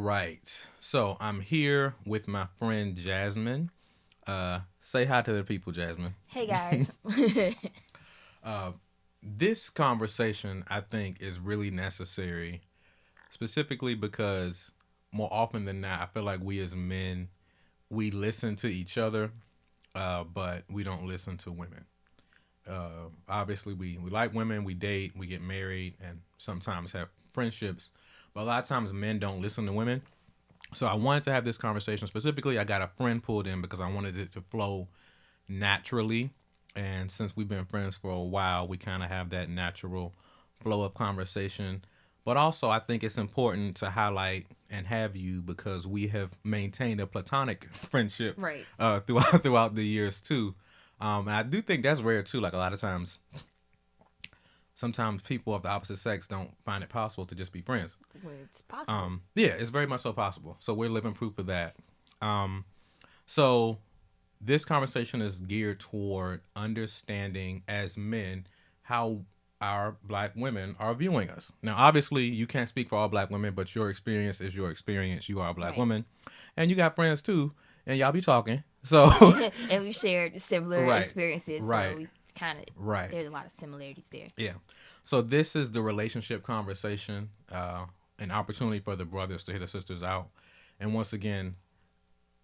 right. So I'm here with my friend Jazmine. Say hi to the people, Jazmine. Hey guys. This conversation, I think, is really necessary, specifically because more often than not, I feel like we as men, we listen to each other, but we don't listen to women. Obviously, we like women, we date, we get married, and sometimes have friendships. But a lot of times, men don't listen to women. So I wanted to have this conversation specifically. I got a friend pulled in because I wanted it to flow naturally. And since we've been friends for a while, we kind of have that natural flow of conversation. But also, I think it's important to highlight and have you because we have maintained a platonic friendship Right. throughout the years too. And I do think that's rare too. Like a lot of times, sometimes people of the opposite sex don't find it possible to just be friends. Well, it's possible. Yeah, it's very much so possible. So we're living proof of that. So this conversation is geared toward understanding as men how our black women are viewing us. Now, obviously, you can't speak for all black women, but your experience is your experience. You are a black Right. woman, and you got friends too, and y'all be talking. So, And we shared similar right, experiences, right, so we kind of right, there's a lot of similarities there. yeah. So this is the relationship conversation, an opportunity for the brothers to hear the sisters out. And once again,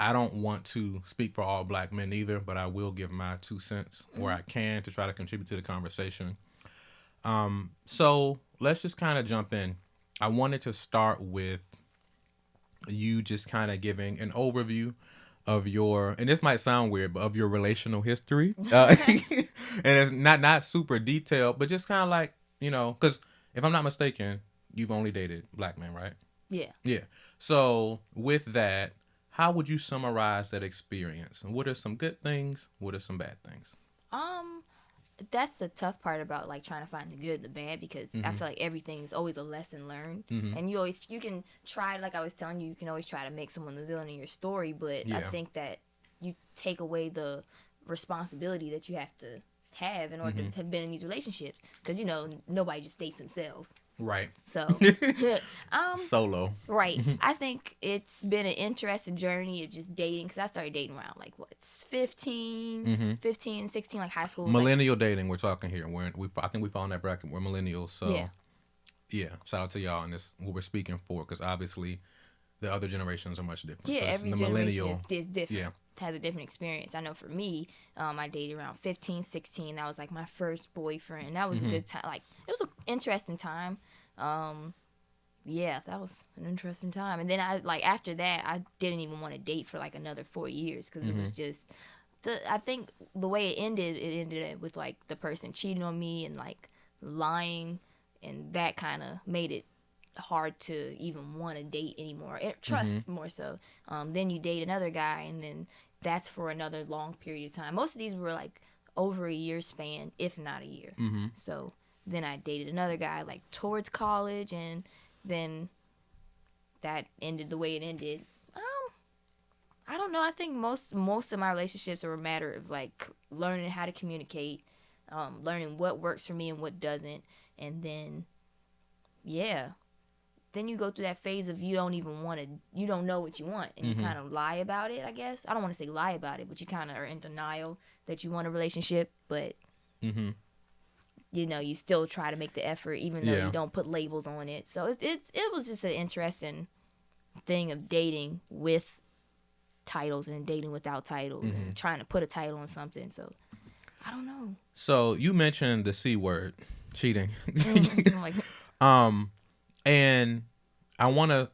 I don't want to speak for all black men either, but I will give my 2 cents where I can to try to contribute to the conversation. So let's just kind of jump in. I wanted to start with you just kind of giving an overview of your, and this might sound weird, but of your relational history. And it's not super detailed, but just kind of like, because if I'm not mistaken, you've only dated black men, right? Yeah. Yeah. So with that, how would you summarize that experience? And what are some good things? What are some bad things? Um, that's the tough part about like trying to find the good and the bad because I feel like everything is always a lesson learned, and you can try, like I was telling you, you can always try to make someone the villain in your story, but I Yeah. think that you take away the responsibility that you have in order to have been in these relationships because nobody just dates themselves. Right. So, Solo. right. I think it's been an interesting journey of just dating because I started dating around like what, 15, 16, like high school. Like, Millennial dating, we're talking here. I think we fall in that bracket. We're millennials. So, yeah. yeah, shout out to y'all. And this what we're speaking for because obviously the other generations are much different. Yeah, So this every the generation millennial. is different. Yeah. Has a different experience. I know for me, I dated around 15, 16. That was like my first boyfriend. That was a good time. Like, it was an interesting time. Yeah, that was an interesting time. And then after that, I didn't even want to date for like another 4 years because it was just I think the way it ended with like the person cheating on me and like lying, and that kind of made it hard to even want to date anymore. Trust more so. Then you date another guy, and then that's for another long period of time. Most of these were like over a year span, if not a year. So then I dated another guy like towards college, and then that ended the way it ended. I don't know. I think most of my relationships are a matter of like learning how to communicate, learning what works for me and what doesn't, and then yeah, then you go through that phase of you don't know what you want, and you kind of lie about it. I guess I don't want to say lie about it, but you kind of are in denial that you want a relationship, but you still try to make the effort even though Yeah. you don't put labels on it. So it was just an interesting thing of dating with titles and dating without titles and trying to put a title on something. So I don't know. So you mentioned the C word, cheating. Like, And I want to,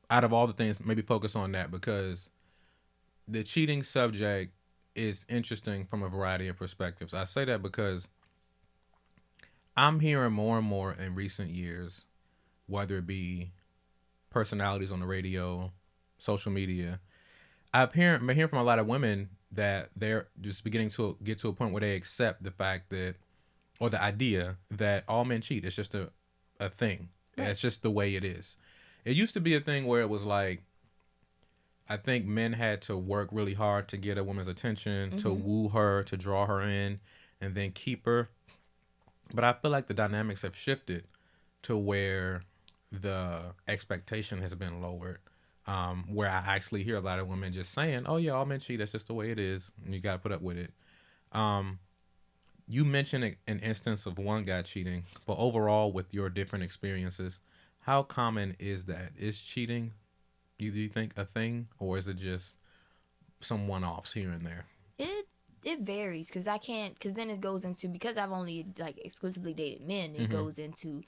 out of all the things, maybe focus on that because the cheating subject is interesting from a variety of perspectives. I say that because I'm hearing more and more in recent years, whether it be personalities on the radio, social media. I've been hearing from a lot of women that they're just beginning to get to a point where they accept the fact that, or the idea that all men cheat. It's just a thing. Right. It's just the way it is. It used to be a thing where it was like, I think men had to work really hard to get a woman's attention, to woo her, to draw her in, and then keep her. But I feel like the dynamics have shifted to where the expectation has been lowered. Where I actually hear a lot of women just saying, "Oh yeah, all men cheat. That's just the way it is, and you got to put up with it." Um, you mentioned an instance of one guy cheating, but overall, with your different experiences, how common is that? Is cheating, do you think, a thing, or is it just some one-offs here and there? It varies because I can't, because then it goes into, because I've only like exclusively dated men, it Mm-hmm. goes into,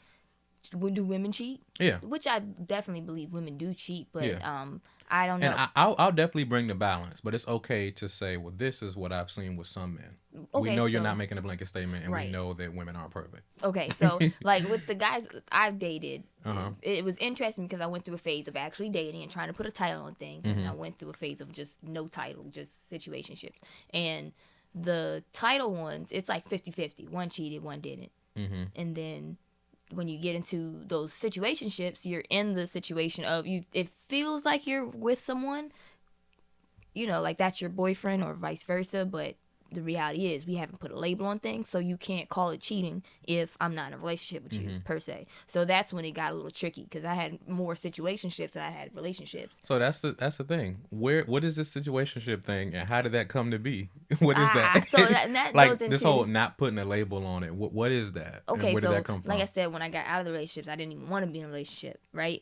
do women cheat? Yeah, Which I definitely believe women do cheat, yeah. but I don't And know. I'll definitely bring the balance, but it's okay to say, well, this is what I've seen with some men. We Okay, know you're so not making a blanket statement, and we right. know that women aren't perfect. Okay, so like with the guys I've dated, Uh-huh. it was interesting because I went through a phase of actually dating and trying to put a title on things, and Mm-hmm. I went through a phase of just no title, just situationships. And the title ones, it's like 50-50. One cheated, one didn't. Mm-hmm. And then when you get into those situationships, you're in the situation of you. It feels like you're with someone, like that's your boyfriend or vice versa, but the reality is we haven't put a label on things, so you can't call it cheating if I'm not in a relationship with you Mm-hmm. per se. So that's when it got a little tricky because I had more situationships than I had relationships. So that's the thing. What is this situationship thing, and how did that come to be? What is that? So that Like goes this whole into, not putting a label on it. What is that, and okay, where did that so come like I from? said, when I got out of the relationships, I didn't even want to be in a relationship, right?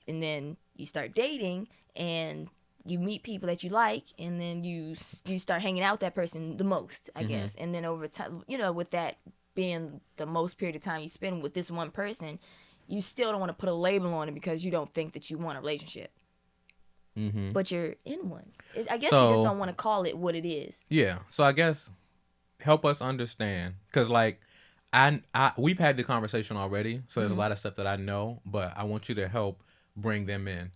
And then you start dating and you meet people that you like, and then you start hanging out with that person the most, I Mm-hmm. guess. And then over time, with that being the most period of time you spend with this one person, you still don't want to put a label on it because you don't think that you want a relationship, Mm-hmm. but you're in one. I guess you just So don't want to call it what it is. yeah. So I guess help us understand, because like I we've had the conversation already, so there's a lot of stuff that I know, but I want you to help bring them in.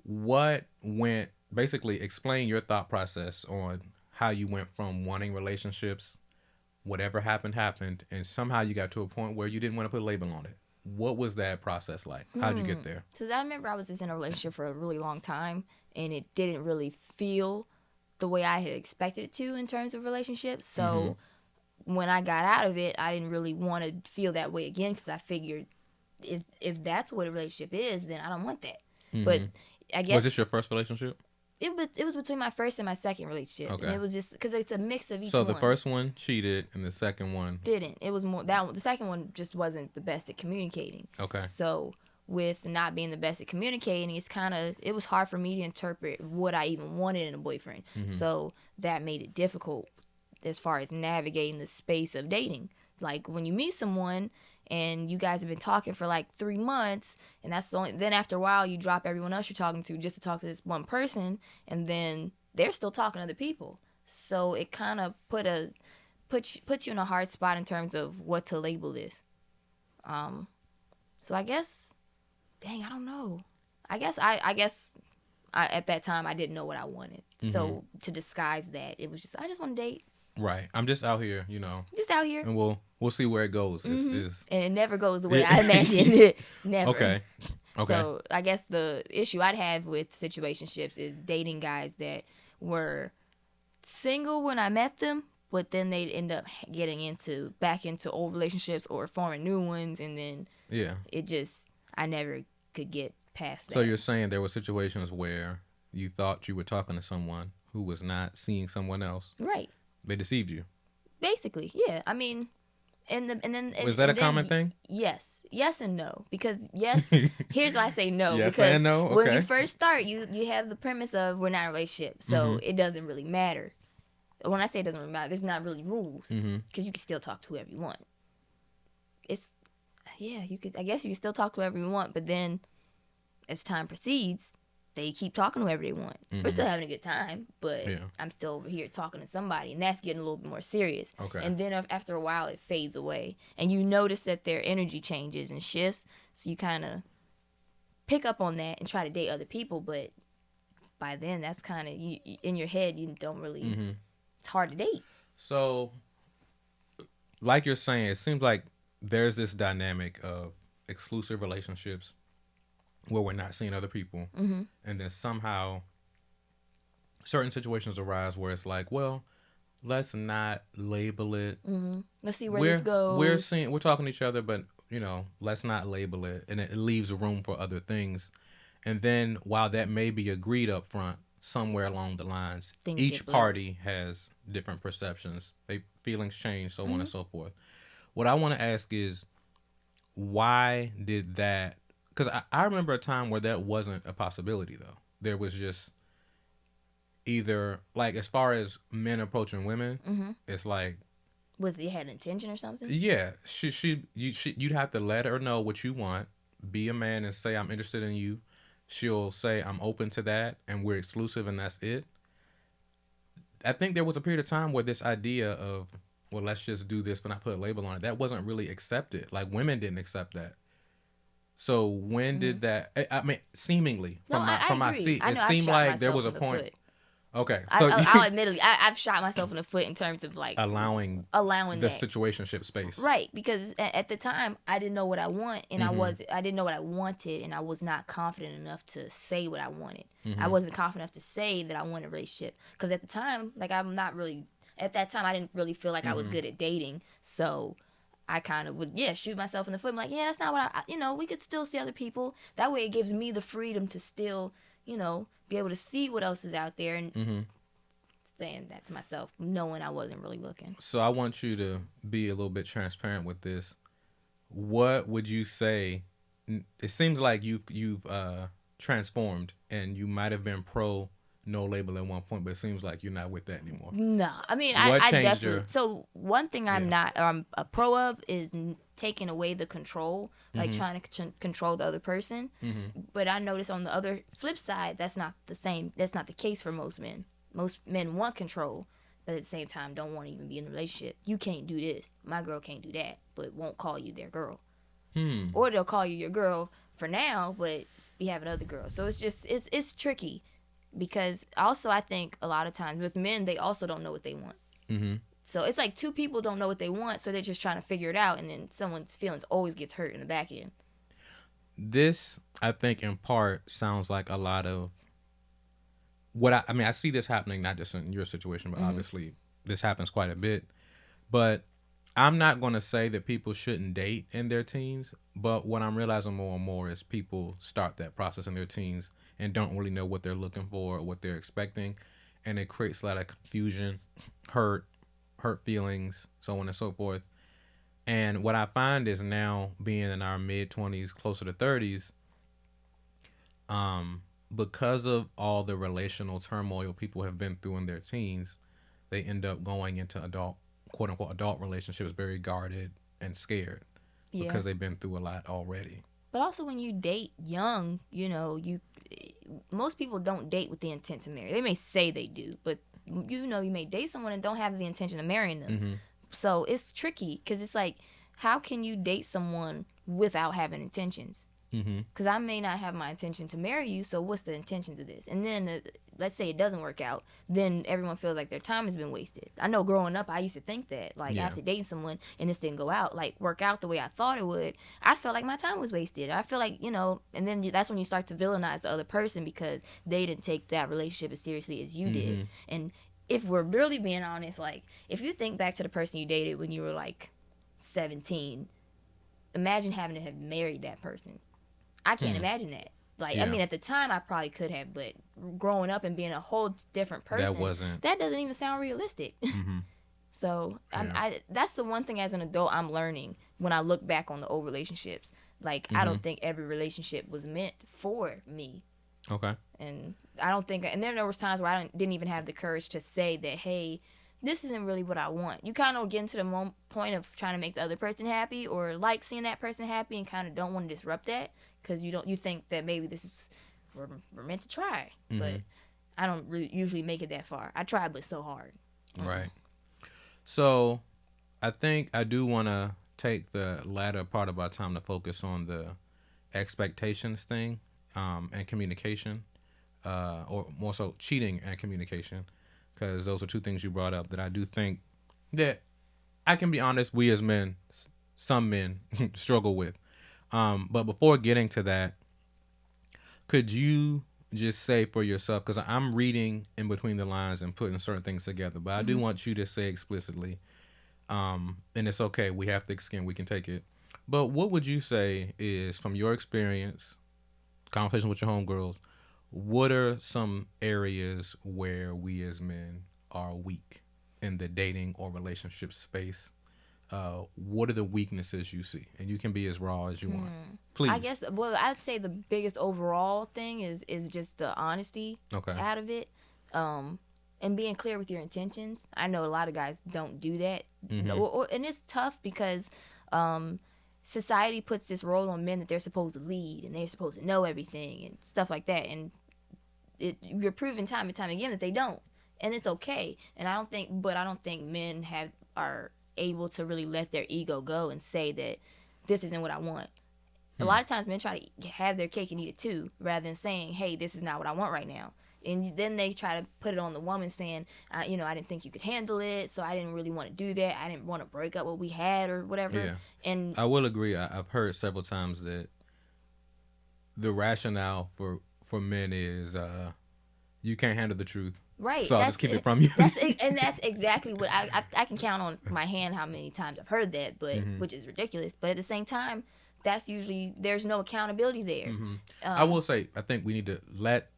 What went basically explain your thought process on how you went from wanting relationships, whatever happened, and somehow you got to a point where you didn't want to put a label on it. What was that process like? How'd you get there? Because I remember I was just in a relationship for a really long time, and it didn't really feel the way I had expected it to in terms of relationships. Mm-hmm. So when I got out of it, I didn't really want to feel that way again because I figured if that's what a relationship is, then I don't want that. But Mm-hmm. I Was guess this your first relationship? it was between my first and my second relationship, and Okay. it was just because it's a mix of each So the one. first one cheated, and the second one, Didn't, it was more that one, the second one just wasn't the best at communicating. okay. So with not being the best at communicating, it was hard for me to interpret what I even wanted in a boyfriend. Mm-hmm. So that made it difficult as far as navigating the space of dating. Like when you meet someone and you guys have been talking for like 3 months, and that's the only, then after a while you drop everyone else you're talking to just to talk to this one person, and then they're still talking to other people. So it kind of puts you in a hard spot in terms of what to label this. So I guess, dang, I don't know. I guess at that time I didn't know what I wanted. Mm-hmm. So to disguise that, it was just I just want to date, Right. I'm just out here, just out here, and we'll see where it goes. and it never goes the way I imagined it. Never. Okay. Okay. So I guess the issue I'd have with situationships is dating guys that were single when I met them, but then they'd end up getting back into old relationships or forming new ones, and then Yeah. I never could get past that. So you're saying there were situations where you thought you were talking to someone who was not seeing someone else. Right. They deceived you. Basically, yeah. I mean, Was that a common thing? Yes and no, because yes, here's why I say no. Yes because and no? when Okay. you first start, you have the premise of we're not in a relationship, so it doesn't really matter. When I say it doesn't really matter, there's not really rules because you can still talk to whoever you want. I guess you can still talk to whoever you want, but then as time proceeds, they keep talking to whoever they want. We're still having a good time, but Yeah. I'm still over here talking to somebody, and that's getting a little bit more serious. Okay. And then after a while, it fades away, and you notice that their energy changes and shifts, so you kind of pick up on that and try to date other people, but by then, that's kind of you in your head. You don't really. It's hard to date. So, like you're saying, it seems like there's this dynamic of exclusive relationships where we're not seeing other people, and then somehow certain situations arise where it's like, well, let's not label it. Let's see where this goes. We're talking to each other, but let's not label it, and it leaves room for other things. And then while that may be agreed up front, somewhere along the lines, Things each get blurred. party has different perceptions. They feelings change, so on Mm-hmm. and so forth. What I want to ask is, why did that? Because I remember a time where that wasn't a possibility though. There was just either like as far as men approaching women, Mm-hmm. it's like Was they had intention or something? yeah, you'd have to let her know what you want. Be a man and say I'm interested in you. She'll say I'm open to that, and we're exclusive, and that's it. I think there was a period of time where this idea of well, let's just do this, but not put a label on it, that wasn't really accepted. Like women didn't accept that. So when Mm-hmm. did that? I mean, seemingly No, I from my agree. seat, I it know I've seemed shot like there was myself a in the point. foot. Okay, so I'll you admittedly, I've shot myself in the foot in terms of like allowing allowing the that. situationship space. Right, because at the time I didn't know what I want, and Mm-hmm. I didn't know what I wanted, and I was not confident enough to say what I wanted. I Mm-hmm. wasn't confident enough to say that I wanted a relationship, because at the time, like I'm not really. At that time, I didn't really feel like I was Mm-hmm. good at dating, so I kind of would shoot myself in the foot. I'm like, yeah, that's not what we could still see other people. That way, it gives me the freedom to still be able to see what else is out there and Mm-hmm. saying that to myself, knowing I wasn't really looking. So I want you to be a little bit transparent with this. What would you say? It seems like you've transformed, and you might have been pro no label at one point, but it seems like you're not with that anymore. No, I mean, What I changed definitely. your? So one thing I'm Yeah. not, I'm a pro of is taking away the control, like Mm-hmm. trying to control the other person. Mm-hmm. But I notice on the other flip side, that's not the same. That's not the case for most men. Most men want control, but at the same time, don't want to even be in a relationship. You can't do this. My girl can't do that, but won't call you their girl. Hmm. Or they'll call you your girl for now, but be having other girls. So it's just it's tricky, because also I think a lot of times with men, they also don't know what they want. Mm-hmm. So it's like two people don't know what they want, so they're just trying to figure it out, and then someone's feelings always gets hurt in the back end. This, I think, in part, sounds like a lot of what I mean. I see this happening not just in your situation, but obviously this happens quite a bit. But I'm not going to say that people shouldn't date in their teens, but what I'm realizing more and more is people start that process in their teens and don't really know what they're looking for or what they're expecting, and it creates a lot of confusion, hurt, hurt feelings, so on and so forth. And what I find is now being in our mid 20s, closer to 30s, because of all the relational turmoil people have been through in their teens, they end up going into adult, quote unquote, adult relationships very guarded and scared Yeah. because they've been through a lot already. But also when you date young, most people don't date with the intent to marry. They may say they do, but you may date someone and don't have the intention of marrying them. Mm-hmm. So it's tricky, because it's like, how can you date someone without having intentions? Mm-hmm. Because I may not have my intention to marry you, so what's the intentions of this? And then let's say it doesn't work out, then everyone feels like their time has been wasted. I know growing up, I used to think that, like, Yeah. after dating someone and this didn't work out the way I thought it would, I felt like my time was wasted. I feel like, and then that's when you start to villainize the other person because they didn't take that relationship as seriously as you did. And if we're really being honest, like, if you think back to the person you dated when you were like 17, imagine having to have married that person. I can't imagine that. Like, Yeah. I mean, at the time I probably could have, but growing up and being a whole different person, that doesn't even sound realistic. Mm-hmm. So Yeah. that's the one thing as an adult I'm learning when I look back on the old relationships. Like, I don't think every relationship was meant for me. Okay. And I don't think, and then there was times where I didn't even have the courage to say that, hey, this isn't really what I want. You kind of get into the point of trying to make the other person happy, or like seeing that person happy, and kind of don't want to disrupt that, because you think that maybe this is we're meant to try, but I don't really usually make it that far. I try, but so hard. Right. So I think I do want to take the latter part of our time to focus on the expectations thing, and communication, or more so cheating and communication, because those are two things you brought up that I do think that I can be honest, we as men, some men struggle with. But before getting to that, could you just say for yourself, because I'm reading in between the lines and putting certain things together, but I do want you to say explicitly, and it's okay, we have thick skin, we can take it. But what would you say is, from your experience, conversation with your homegirls, what are some areas where we as men are weak in the dating or relationship space? What are the weaknesses you see? And you can be as raw as you want. I Please. guess, well, I'd say the biggest overall thing is just the honesty Okay. out of it, um, and being clear with your intentions. I know a lot of guys don't do that, and it's tough because um, society puts this role on men that they're supposed to lead and they're supposed to know everything and stuff like that, and you're proven time and time again that they don't, and it's okay. And I don't think men are able to really let their ego go and say that this isn't what I want. A lot of times men try to have their cake and eat it too, rather than saying, hey, this is not what I want right now. And then they try to put it on the woman saying, I didn't think you could handle it, so I didn't really want to do that. I didn't want to break up what we had or whatever. Yeah. And I will agree. I've heard several times that the rationale for men is you can't handle the truth. right, So I'll just keep it from you. that's exactly what I can count on my hand how many times I've heard that, but which is ridiculous. But at the same time, that's usually there's no accountability there. I will say, I think we need to let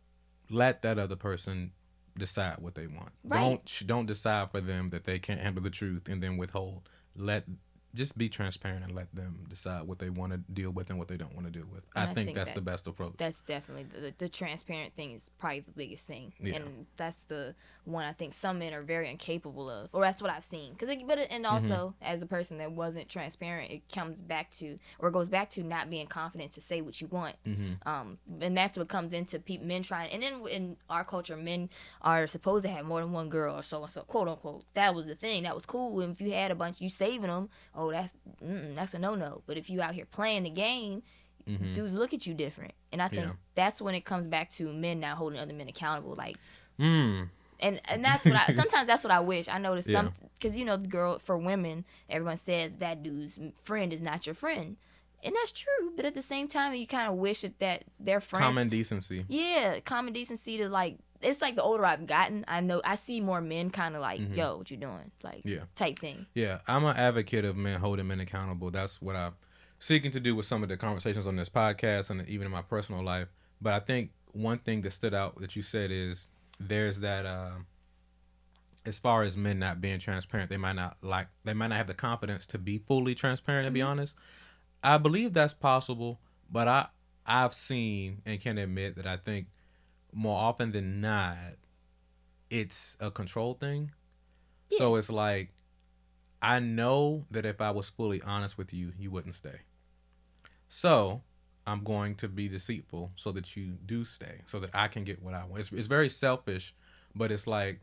that other person decide what they want. Right. Don't decide for them that they can't handle the truth and then withhold. Just be transparent and let them decide what they want to deal with and what they don't want to deal with. I think that's the best approach. That's definitely the transparent thing is probably the biggest thing, Yeah. and that's the one I think some men are very incapable of, or that's what I've seen. And also as a person that wasn't transparent, it goes back to not being confident to say what you want, and that's what comes into men trying. And then in our culture, men are supposed to have more than one girl or so and so, quote unquote. That was the thing. That was cool. And if you had a bunch, you saving them. Oh, that's a no. But if you out here playing the game, dudes look at you different. And I think that's when it comes back to men now holding other men accountable. Like, and that's what sometimes that's what I wish. I noticed because the girl, for women, everyone says that dude's friend is not your friend. And that's true, but at the same time, you kind of wish that their friends. Common decency. Yeah, common decency to like. It's like the older I've gotten, I see more men kind of like, yo, what you doing? Like, type thing. Yeah, I'm an advocate of men holding men accountable. That's what I'm seeking to do with some of the conversations on this podcast and even in my personal life. But I think one thing that stood out that you said is there's that as far as men not being transparent, they might not have the confidence to be fully transparent, to be honest. I believe that's possible, but I've seen and can admit that I think more often than not, it's a control thing. Yeah. So it's like, I know that if I was fully honest with you, you wouldn't stay. So I'm going to be deceitful so that you do stay, so that I can get what I want. It's very selfish, but it's like,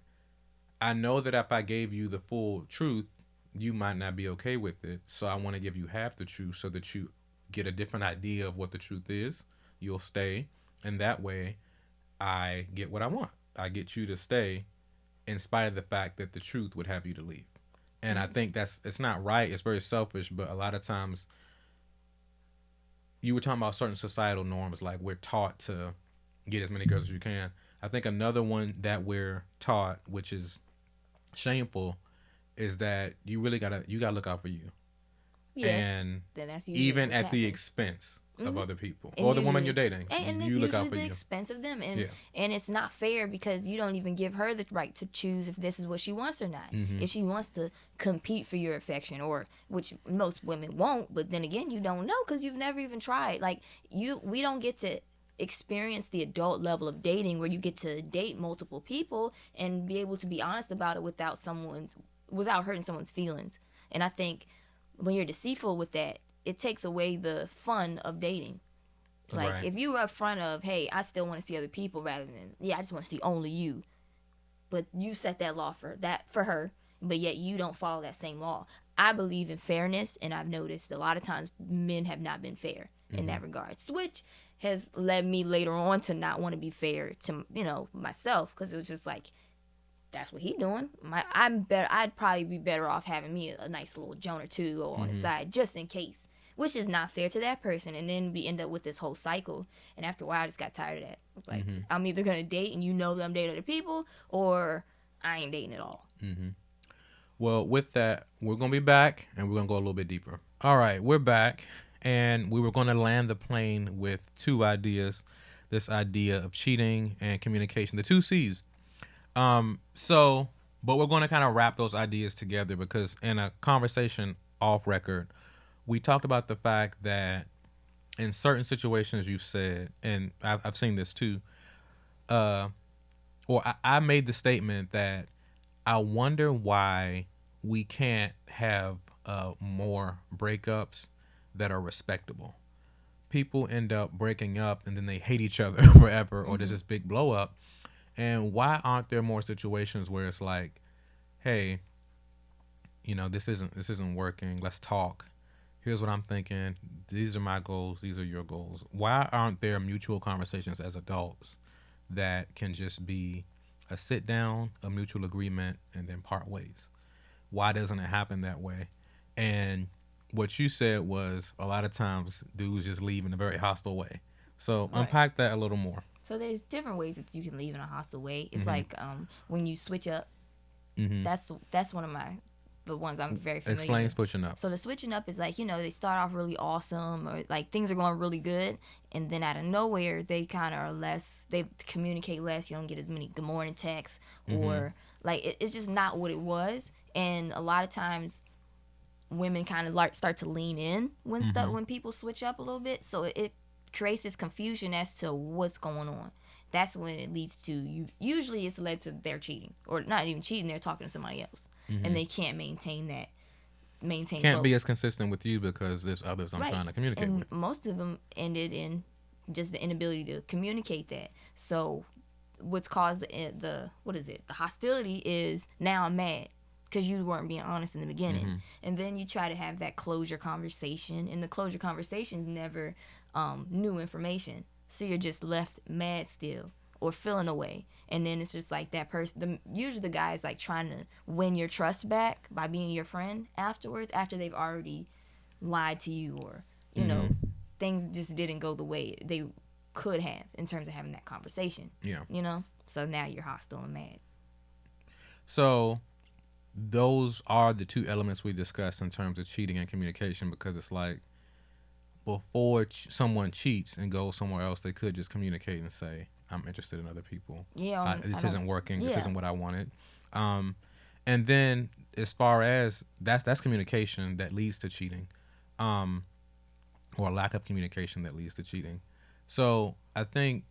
I know that if I gave you the full truth, you might not be okay with it. So I want to give you half the truth so that you get a different idea of what the truth is. You'll stay. And that way, I get what I want. I get you to stay in spite of the fact that the truth would have you to leave. And I think it's not right. It's very selfish. But a lot of times, you were talking about certain societal norms, like we're taught to get as many girls as you can. I think another one that we're taught, which is shameful, is that you really gotta look out for you. Yeah. And then that's even at the expense of other people or the woman you're dating. And you look out for the expense of them. And it's not fair because you don't even give her the right to choose if this is what she wants or not. If she wants to compete for your affection, or which most women won't, but then again, you don't know because you've never even tried. Like we don't get to experience the adult level of dating where you get to date multiple people and be able to be honest about it without hurting someone's feelings. And I think when you're deceitful with that, it takes away the fun of dating. Like, if you are upfront of, hey, I still want to see other people rather than, I just want to see only you. But you set that law for her, but yet you don't follow that same law. I believe in fairness, and I've noticed a lot of times men have not been fair in that regard, which has led me later on to not want to be fair to, myself, because it was just like, that's what he doing. I'd probably be better off having me a nice little joint or two on the side just in case, which is not fair to that person. And then we end up with this whole cycle. And after a while, I just got tired of that. Like, I'm either gonna date and that I'm dating other people, or I ain't dating at all. Well, with that, we're gonna be back and we're gonna go a little bit deeper. All right, we're back, and we were going to land the plane with two ideas. This idea of cheating and communication, the two C's. So, but we're going to kind of wrap those ideas together because in a conversation off record, we talked about the fact that in certain situations you said, and I've seen this too, uh, I made the statement that I wonder why we can't have more breakups that are respectable. People end up breaking up and then they hate each other forever, or there's this big blow up. And why aren't there more situations where it's like, hey, this isn't working. Let's talk. Here's what I'm thinking. These are my goals. These are your goals. Why aren't there mutual conversations as adults that can just be a sit down, a mutual agreement, and then part ways? Why doesn't it happen that way? And what you said was a lot of times dudes just leave in a very hostile way. So Right. unpack that a little more. So there's different ways that you can leave in a hostile way. It's Mm-hmm. like when you switch up. Mm-hmm. That's one of the ones I'm very familiar Explain with. switching up. So the switching up is like, they start off really awesome, or like things are going really good, and then out of nowhere they kind of are less. They communicate less. You don't get as many good morning texts, or like it's just not what it was. And a lot of times women kind of start to lean in when stuff when people switch up a little bit. So it creates this confusion as to what's going on. That's when it leads to you. Usually, it's led to their cheating, or not even cheating. They're talking to somebody else, and they can't maintain Can't both. be as consistent with you because there's others I'm Right. trying to communicate And with. most of them ended in just the inability to communicate that. So what's caused the what is it? The hostility is now I'm mad because you weren't being honest in the beginning, and then you try to have that closure conversation, and the closure conversation is never new information. So you're just left mad still or feeling away, and then it's just like that person. Usually the guy is like trying to win your trust back by being your friend afterwards, after they've already lied to you, or things just didn't go the way they could have in terms of having that conversation. Yeah. So now you're hostile and mad. So those are the two elements we discussed in terms of cheating and communication, because it's like before someone cheats and goes somewhere else, they could just communicate and say, I'm interested in other people. Yeah, This isn't working. This yeah. isn't what I wanted. And then as far as that's communication that leads to cheating, or lack of communication that leads to cheating. So I think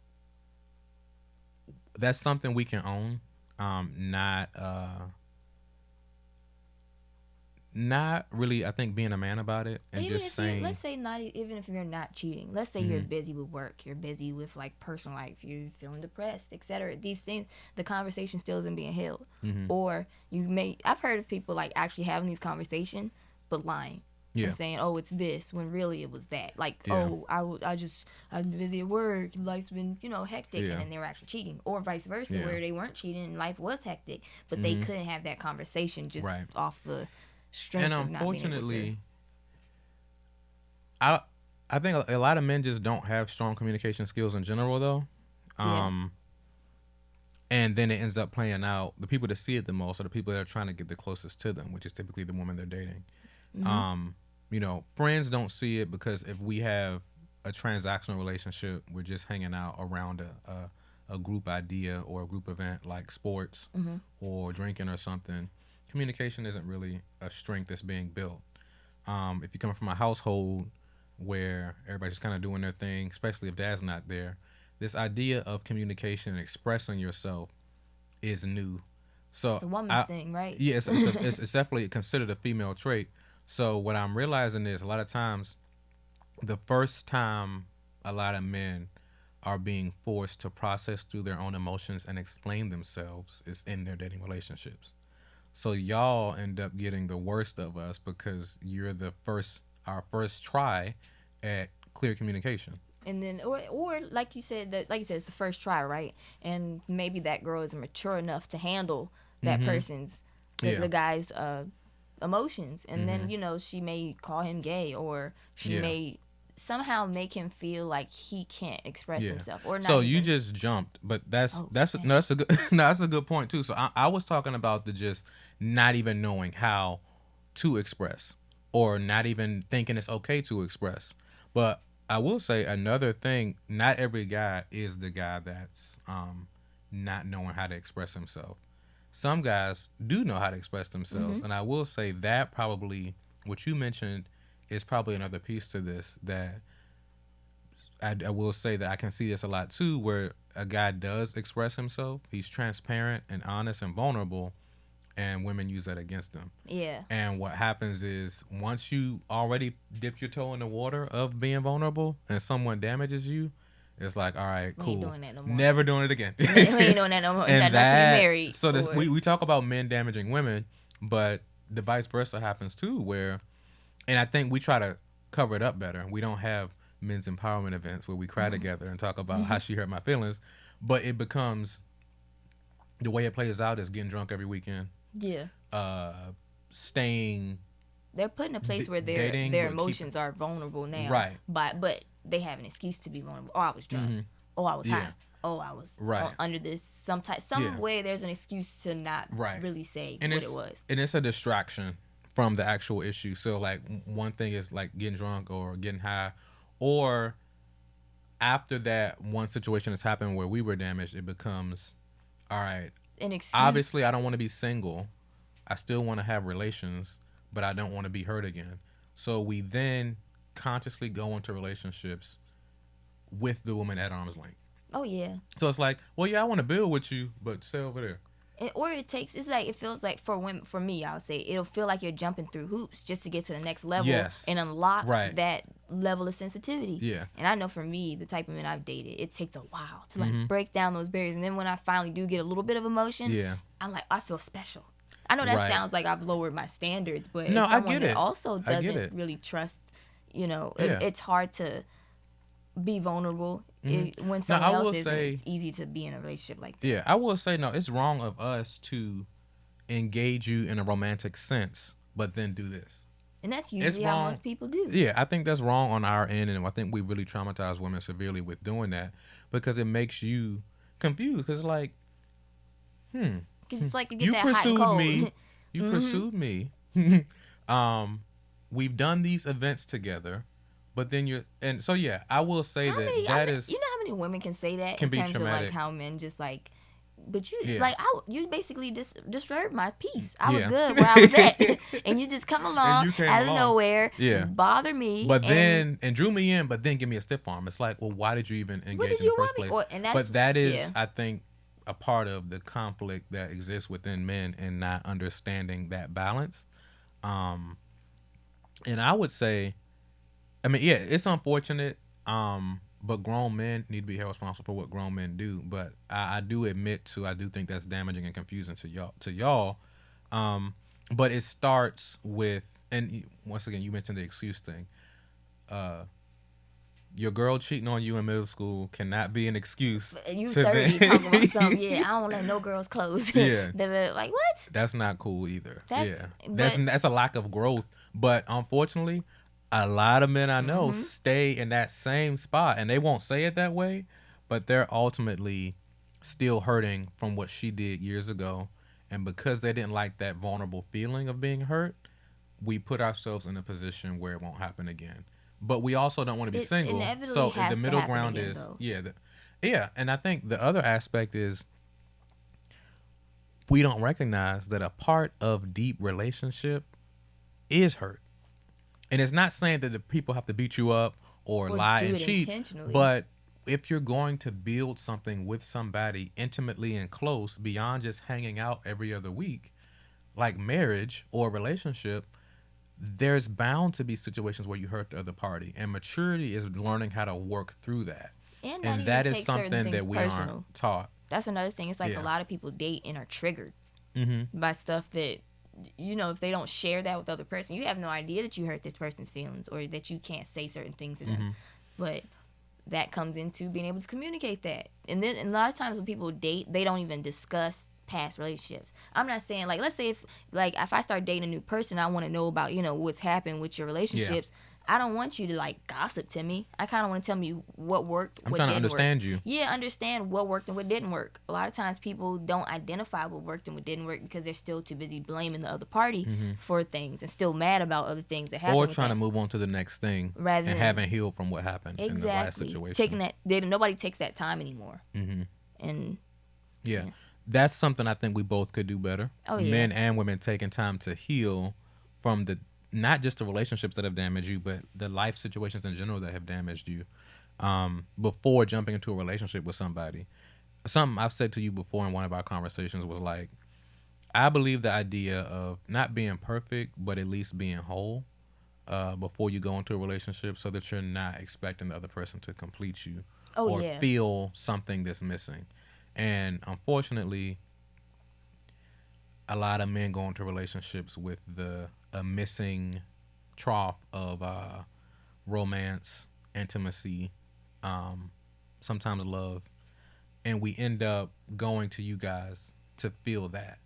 that's something we can own. Not really. I think being a man about it and Even just if saying, let's say not even if you're not cheating, let's say you're busy with work, you're busy with like personal life, you're feeling depressed, etc. These things, the conversation still isn't being held, or I've heard of people like actually having these conversations but lying. Yeah. And saying, oh, it's this, when really it was that. Like, Yeah. I'm busy at work, life's been, hectic, Yeah. and then they were actually cheating. Or vice versa, Yeah. where they weren't cheating and life was hectic, but they couldn't have that conversation just Right. off the strength and of not being able to. unfortunately, I think a lot of men just don't have strong communication skills in general, though. Yeah. And then it ends up playing out. The people that see it the most are the people that are trying to get the closest to them, which is typically the woman they're dating. Friends don't see it because if we have a transactional relationship, we're just hanging out around a group idea or a group event like sports or drinking or something. Communication isn't really a strength that's being built. If you come from a household where everybody's just kind of doing their thing, especially if dad's not there, this idea of communication and expressing yourself is new. So It's a woman's thing, right? Yeah, it's definitely considered a female trait. So what I'm realizing is a lot of times, the first time a lot of men are being forced to process through their own emotions and explain themselves is in their dating relationships. So y'all end up getting the worst of us because you're our first try at clear communication. And then, or like you said, it's the first try, right? And maybe that girl isn't mature enough to handle that person's, Yeah. the guy's emotions, and then she may call him gay, or she Yeah. may somehow make him feel like he can't express Yeah. himself, or not. So you even- just jumped, but that's Oh, that's dang. no, that's a good no, that's a good point too. So I was talking about the just not even knowing how to express. or not even thinking it's okay to express. But I will say another thing: not every guy is the guy that's not knowing how to express himself. Some guys do know how to express themselves, and I will say that probably what you mentioned is probably another piece to this that I will say that I can see this a lot too, where a guy does express himself. He's transparent and honest and vulnerable, and women use that against them. Yeah. And what happens is once you already dip your toe in the water of being vulnerable and someone damages you, it's like, all right, We ain't cool. doing that no more. Never doing it again. We ain't doing that no more. And not till you married. so this, we talk about men damaging women, but the vice versa happens too, where, and I think we try to cover it up better. We don't have men's empowerment events where we cry together and talk about how she hurt my feelings, but it becomes, the way it plays out is getting drunk every weekend. Yeah. Staying. They're put in a place where dating, their emotions are vulnerable now. Right. But they have an excuse to be vulnerable. Oh, I was drunk. Oh, I was high. Oh, I was under this some way. There's an excuse to not really say what it was. And it's a distraction from the actual issue. So like one thing is like getting drunk or getting high, or after that one situation has happened where we were damaged, it becomes, all right, an excuse. Obviously I don't want to be single. I still want to have relations, but I don't want to be hurt again. So we then consciously go into relationships with the woman at arm's length. Oh yeah. So it's like, well, yeah, I want to build with you, but stay over there. Or it feels like for women, for me, I would say it'll feel like you're jumping through hoops just to get to the next level and unlock that level of sensitivity. Yeah. And I know for me, the type of men I've dated, it takes a while to like break down those barriers. And then when I finally do get a little bit of emotion, I'm like, I feel special. I know that sounds like I've lowered my standards, but no, as someone I get that it. also doesn't really trust, it's hard to be vulnerable. When someone else is, it's easy to be in a relationship like that. Yeah, I will say, no, it's wrong of us to engage you in a romantic sense, but then do this. And that's usually how most people do. Yeah, I think that's wrong on our end, and I think we really traumatize women severely with doing that because it makes you confused. Because like, Because it's like you get that hot and cold. Me. You pursued me. We've done these events together. But then I will say that is. You know how many women can say that can in be terms traumatic. of like how men just like, but you you basically disturbed my peace. I was good where I was at, and you just come along out of nowhere, bother me, but then drew me in, but then give me a stiff arm. It's like, well, why did you even engage in the first place? But that is, I think, a part of the conflict that exists within men and not understanding that balance. And I would say, I mean, yeah, it's unfortunate, but grown men need to be held responsible for what grown men do. But I do I do think that's damaging and confusing to y'all. But it starts with, and once again, you mentioned the excuse thing. Your girl cheating on you in middle school cannot be an excuse. You 30 talking about something. I don't let no girls close. Yeah. They're like, what? That's not cool either. That's a lack of growth. But unfortunately, a lot of men I know stay in that same spot, and they won't say it that way, but they're ultimately still hurting from what she did years ago. And because they didn't like that vulnerable feeling of being hurt, we put ourselves in a position where it won't happen again. But we also don't want to be single. So the middle ground is, and I think the other aspect is we don't recognize that a part of deep relationship is hurt. And it's not saying that the people have to beat you up or lie and cheat, but if you're going to build something with somebody intimately and close beyond just hanging out every other week, like marriage or relationship, there's bound to be situations where you hurt the other party. And maturity is learning how to work through that. And that is something that we aren't taught. That's another thing. It's like a lot of people date and are triggered by stuff that, if they don't share that with the other person, you have no idea that you hurt this person's feelings or that you can't say certain things to them. But that comes into being able to communicate that. And then a lot of times when people date, they don't even discuss past relationships. I'm not saying, like, let's say if I start dating a new person, I want to know about, what's happened with your relationships. I don't want you to like gossip to me. I kind of want to tell me what worked, I'm what trying to didn't work. understand you. Yeah, understand what worked and what didn't work. A lot of times people don't identify what worked and what didn't work because they're still too busy blaming the other party for things and still mad about other things that happened. Or with trying to that. move on to the next thing Rather and than haven't healed from what happened in the last exactly situation. taking that, nobody takes that time anymore. And Yeah. That's something I think we both could do better. Oh, yeah. Men and women taking time to heal from the not just the relationships that have damaged you, but the life situations in general that have damaged you before jumping into a relationship with somebody. Something I've said to you before in one of our conversations was like, I believe the idea of not being perfect, but at least being whole before you go into a relationship so that you're not expecting the other person to complete you or yeah. feel something that's missing. And unfortunately, a lot of men go into relationships with a missing trough of romance, intimacy, sometimes love, and we end up going to you guys to feel that.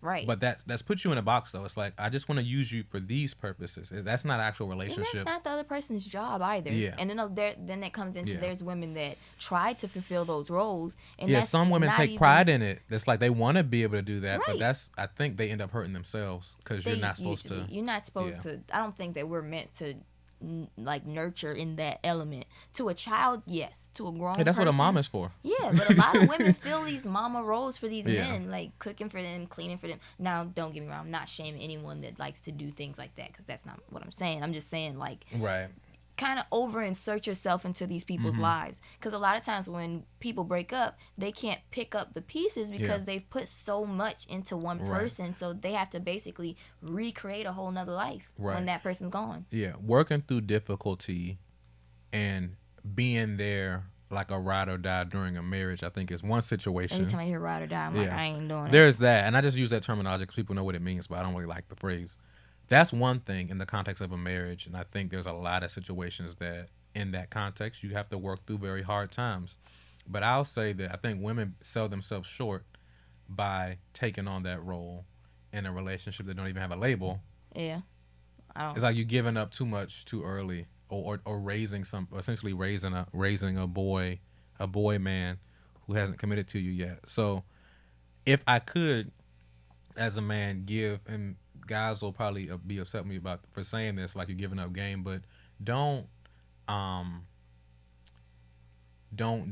Right. But that's put you in a box though. It's like I just want to use you for these purposes. That's not an actual And relationship. that's not the other person's job either. Yeah. And then it comes into Yeah. there's women that try to fulfill those roles. And Yeah, that's some women not take even, pride in it. That's like they want to be able to do that, but Right. I think they end up hurting themselves because you're not supposed to. You're not supposed to. I don't think that we're meant to like nurture in that element. To a child, yes. To a grown Hey, that's person, what a mom is for. Yeah, but a lot of women fill these mama roles for these Yeah. men, like cooking for them, cleaning for them. Now, don't get me wrong, I'm not shaming anyone that likes to do things like that because that's not what I'm saying. I'm just saying, like, Right. kind of over insert yourself into these people's lives, because a lot of times when people break up, they can't pick up the pieces because they've put so much into one person, so they have to basically recreate a whole nother life when that person's gone. Yeah, working through difficulty and being there like a ride or die during a marriage, I think is one situation. Every time I hear ride or die, I'm like, I ain't doing it. There's that, and I just use that terminology because people know what it means, but I don't really like the phrase. That's one thing in the context of a marriage, and I think there's a lot of situations that in that context you have to work through very hard times. But I'll say that I think women sell themselves short by taking on that role in a relationship that don't even have a label. Yeah. It's like you giving up too much too early, or raising essentially raising a boy man who hasn't committed to you yet. So if I could, as a man, give, and guys will probably be upset with me for saying this, like you're giving up game, but don't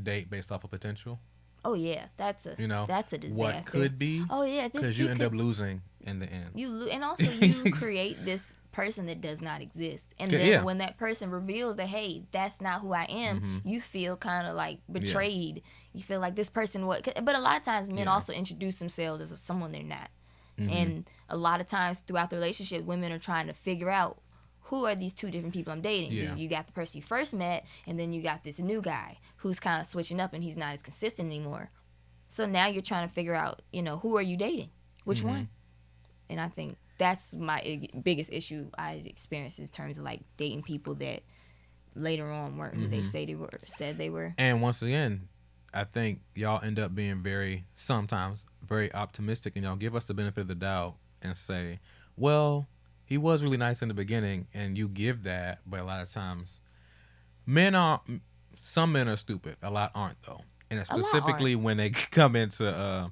date based off of potential. Oh yeah, that's a disaster. What could be. Oh yeah, because you end up losing in the end. And also you create this person that does not exist, and then when that person reveals that, hey, that's not who I am, you feel kind of like betrayed. You feel like this person but a lot of times men also introduce themselves as someone they're not. And a lot of times throughout the relationship, women are trying to figure out, who are these two different people I'm dating? You got the person you first met, and then you got this new guy who's kind of switching up and he's not as consistent anymore. So now you're trying to figure out, who are you dating? Which one? And I think that's my biggest issue I experienced in terms of like dating people that later on weren't who they said they were. And once again, I think y'all end up being sometimes very optimistic, and y'all give us the benefit of the doubt and say, well, he was really nice in the beginning, and you give that, but a lot of times some men are stupid. A lot aren't, though. And specifically when they come into the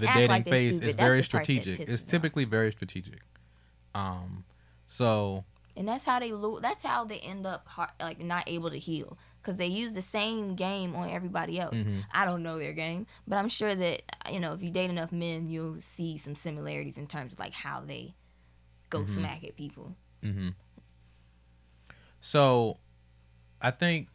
dating like phase, stupid. it's That's very the part that strategic. pisses It's me typically very strategic. And that's how they lose. That's how they end up like not able to heal, because they use the same game on everybody else. I don't know their game, but I'm sure that if you date enough men, you'll see some similarities in terms of like how they go smack at people. So I think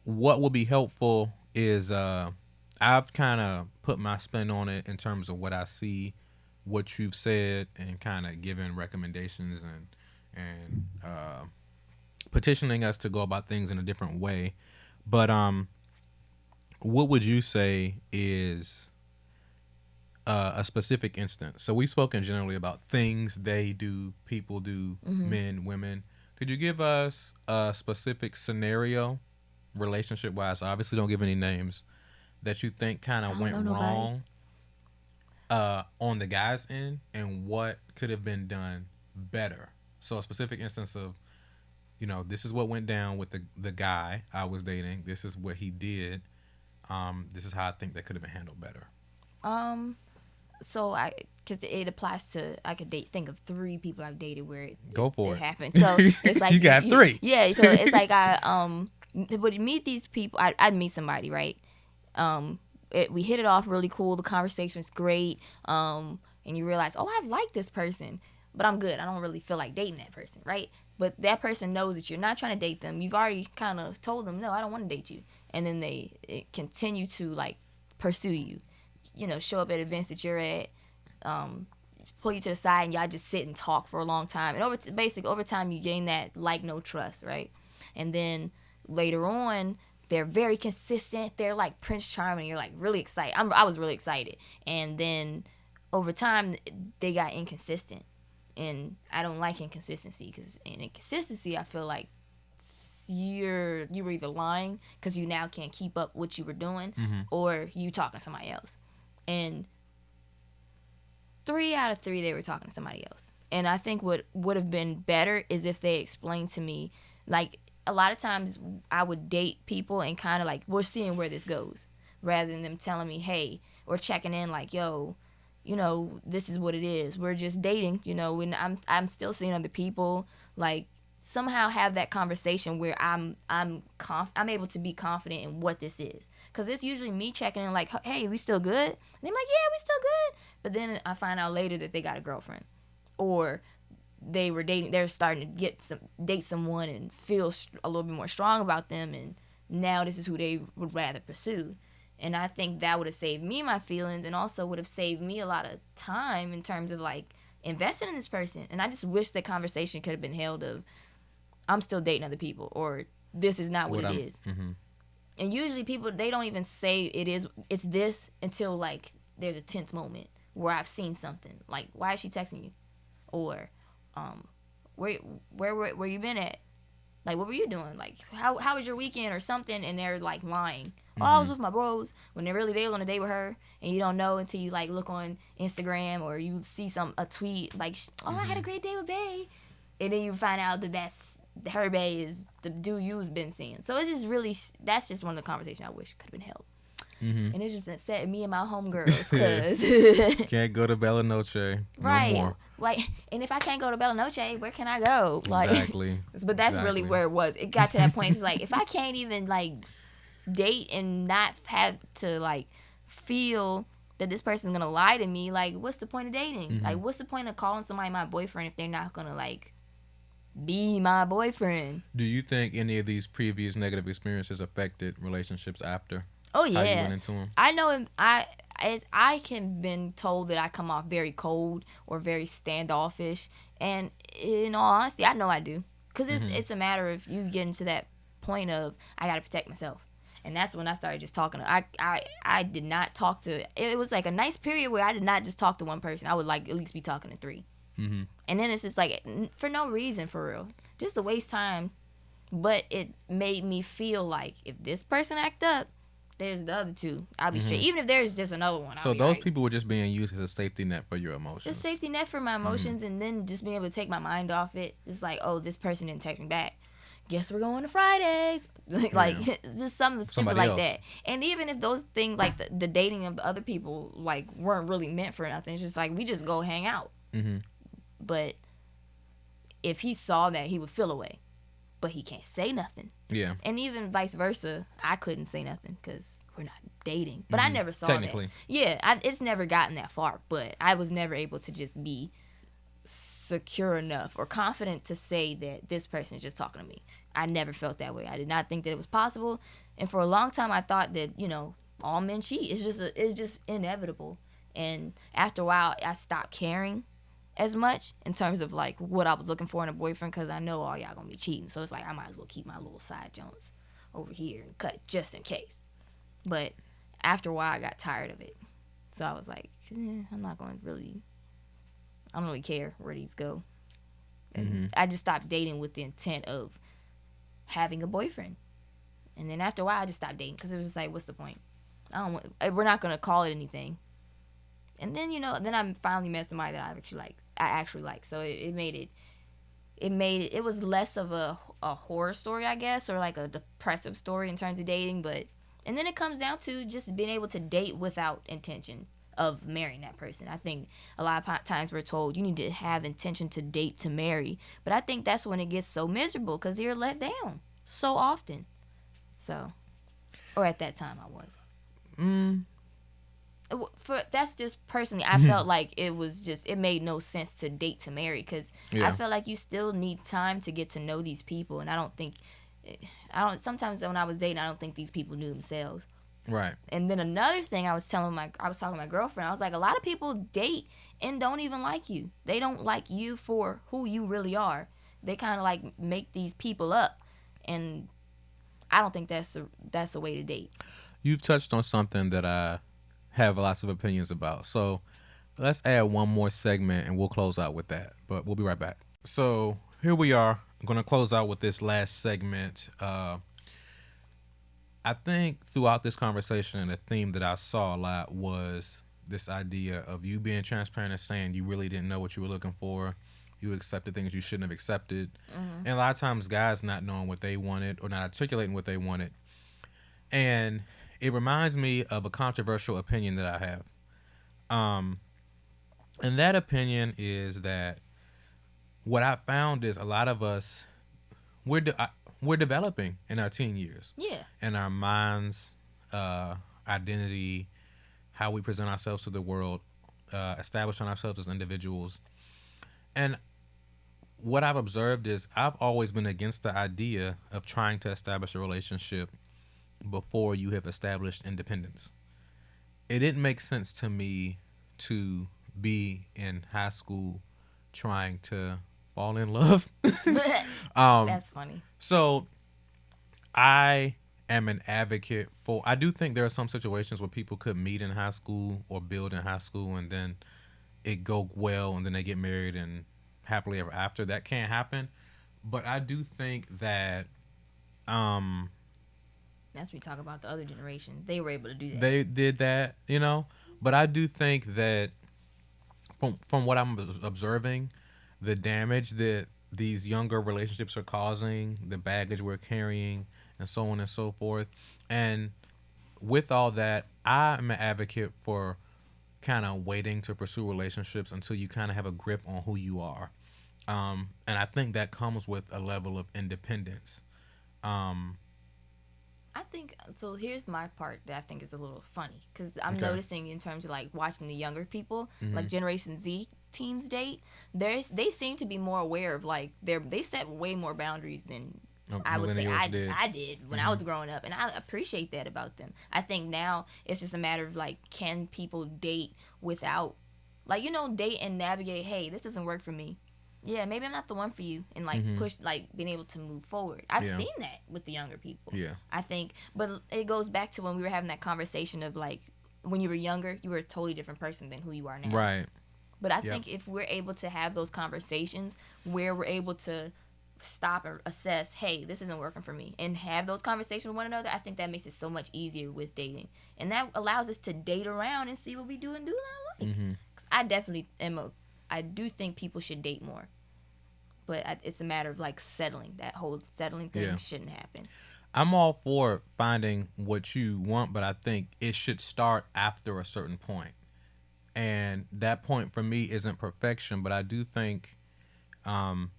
what will be helpful is I've kind of put my spin on it in terms of what I see, what you've said, and kind of given recommendations and petitioning us to go about things in a different way. But what would you say is a specific instance? So we've spoken generally about things they do, people do, men, women. Could you give us a specific scenario, relationship-wise? Obviously, don't give any names, that you think kind of went wrong on the guy's end, and what could have been done better? So a specific instance of this is what went down with the guy I was dating. This is what he did. This is how I think that could have been handled better. Um, so because it applies to, I could think of 3 people I've dated where Go for it it. happened. So it's like You got 3. yeah. So it's like I would meet these people. I'd meet somebody, right? We hit it off really cool. The conversation's great. And you realize, oh, I like this person, but I'm good. I don't really feel like dating that person, right? But that person knows that you're not trying to date them. You've already kind of told them, no, I don't want to date you. And then they continue to like pursue you, show up at events that you're at, pull you to the side, and y'all just sit and talk for a long time. And over time, you gain that like, no trust, right? And then later on, they're very consistent. They're like Prince Charming. You're like really excited. I was really excited. And then over time, they got inconsistent. And I don't like inconsistency, because in inconsistency, I feel like you were either lying because you now can't keep up what you were doing, or you talking to somebody else. And 3 out of 3, they were talking to somebody else. And I think what would have been better is if they explained to me, like, a lot of times I would date people and kind of like, we're seeing where this goes, rather than them telling me, hey, or checking in like, yo, this is what it is. We're just dating, when I'm still seeing other people. Like, somehow have that conversation where I'm able to be confident in what this is. Because it's usually me checking in like, hey, we still good? And they're like, yeah, we still good. But then I find out later that they got a girlfriend, or they were dating. They're starting to date someone and feel a little bit more strong about them, and now this is who they would rather pursue. And I think that would have saved me my feelings, and also would have saved me a lot of time in terms of like investing in this person. And I just wish the conversation could have been held of, I'm still dating other people, or this is not what it is. Mm-hmm. And usually people, they don't even say it's this until like there's a tense moment where I've seen something. Like, why is she texting you? Or where you been at? Like, what were you doing? Like, how was your weekend or something? And they're like lying. Mm-hmm. Oh, I was with my bros, when they was on a date with her, and you don't know until you like look on Instagram, or you see a tweet like, oh, I had a great day with Bae, and then you find out that that's her Bae is the dude you've been seeing. So it's just really, that's just one of the conversations I wish could have been held. Mm-hmm. And it just upset me and my homegirls, because can't go to Bella Noche right. No more. Like, and if I can't go to Bella Noche, where can I go? Like, exactly. But that's really where it was. It got to that point. It's like, if I can't even like date and not have to like feel that this person's gonna lie to me, like, what's the point of dating? Mm-hmm. Like, what's the point of calling somebody my boyfriend if they're not gonna like be my boyfriend? Do you think any of these previous negative experiences affected relationships after? Oh yeah, how you went into them? I know. I can been told that I come off very cold or very standoffish, and in all honesty, I know I do, because it's a matter of you getting to that point of, I gotta protect myself. And that's when I started just talking. I did not talk to. It was like a nice period where I did not just talk to one person. I would like at least be talking to 3. Mm-hmm. And then it's just like, for no reason, for real, just to waste time. But it made me feel like, if this person act up, there's the other 2. I'll be straight. Even if there's just another one. So those people were just being used as a safety net for your emotions. A safety net for my emotions, and then just being able to take my mind off it. It's like, oh, this person didn't text me back. Guess we're going to Fridays. Like, just something stupid like that. And even if those things, like the dating of the other people, like, weren't really meant for nothing, it's just like, we just go hang out. Mm-hmm. But if he saw that, he would feel away. But he can't say nothing. Yeah. And even vice versa, I couldn't say nothing because we're not dating. But I never saw that. Yeah, it's never gotten that far. But I was never able to just be secure enough or confident to say that this person is just talking to me. I never felt that way. I did not think that it was possible. And for a long time, I thought that, all men cheat. It's just inevitable. And after a while, I stopped caring as much in terms of like what I was looking for in a boyfriend, because I know all y'all gonna be cheating, so it's like, I might as well keep my little side Jones over here and cut just in case. But after a while, I got tired of it, so I was like, I don't really care where these go. And I just stopped dating with the intent of having a boyfriend. And then after a while, I just stopped dating, because it was just like, what's the point? We're not gonna call it anything. And then, then I finally met somebody that I actually like. So it it was less of a horror story, I guess, or like a depressive story in terms of dating. But and then it comes down to just being able to date without intention of marrying that person. I think a lot of times we're told you need to have intention to date to marry, but I think that's when it gets so miserable because you're let down so often. So, or at that time I was. Mm. For that's just personally, I felt like it made no sense to date to marry because I Yeah. felt like you still need time to get to know these people, and I don't. Sometimes when I was dating, I don't think these people knew themselves. Right. And then another thing I was talking to my girlfriend. I was like, a lot of people date and don't even like you. They don't like you for who you really are. They kind of like make these people up, and I don't think that's a way to date. You've touched on something that I have lots of opinions about. So let's add one more segment and we'll close out with that. But we'll be right back. So here we are. I'm going to close out with this last segment. I think throughout this conversation, the theme that I saw a lot was this idea of you being transparent and saying you really didn't know what you were looking for. You accepted things you shouldn't have accepted. Mm-hmm. And a lot of times guys not knowing what they wanted or not articulating what they wanted. And it reminds me of a controversial opinion that I have. Um, and that opinion is that what I found is a lot of us we're developing in our teen years, Yeah. in our minds, identity, how we present ourselves to the world, establishing ourselves as individuals. And what I've observed is I've always been against the idea of trying to establish a relationship before you have established independence. It didn't make sense to me to be in high school trying to fall in love. That's funny. So I am an advocate for. I do think there are some situations where people could meet in high school or build in high school, and then it go well, and then they get married and happily ever after. That can't happen. But I do think that um, As we talk about the other generation, they were able to do that. they did that, you know. But I do think that from what I'm observing, the damage that these younger relationships are causing, the baggage we're carrying, and so on and so forth. And with all that, I'm an advocate for kind of waiting to pursue relationships until you kind of have a grip on who you are. And I think that comes with a level of independence. Um, I think so. Here's my part that I think is a little funny because I'm okay. noticing in terms of like watching the younger people, Mm-hmm. like Generation Z teens date. They seem to be more aware of like they set way more boundaries than I would say Millennials did. I did when I was growing up, and I appreciate that about them. I think now it's just a matter of like, can people date without, like, date and navigate? Hey, this doesn't work for me. Yeah, maybe I'm not the one for you, and like Mm-hmm. push, like being able to move forward. I've Yeah. seen that with the younger people. Yeah. I think, but it goes back to when we were having that conversation of like, when you were younger, you were a totally different person than who you are now. Right. But I Yep. think if we're able to have those conversations where we're able to stop and assess, hey, this isn't working for me, and have those conversations with one another, I think that makes it so much easier with dating. And that allows us to date around and see what we do and do not like. Mm-hmm. 'Cause I definitely I do think people should date more. But it's a matter of like settling. That whole settling thing Yeah. shouldn't happen. I'm all for finding what you want, but I think it should start after a certain point. And that point for me isn't perfection, but I do think um,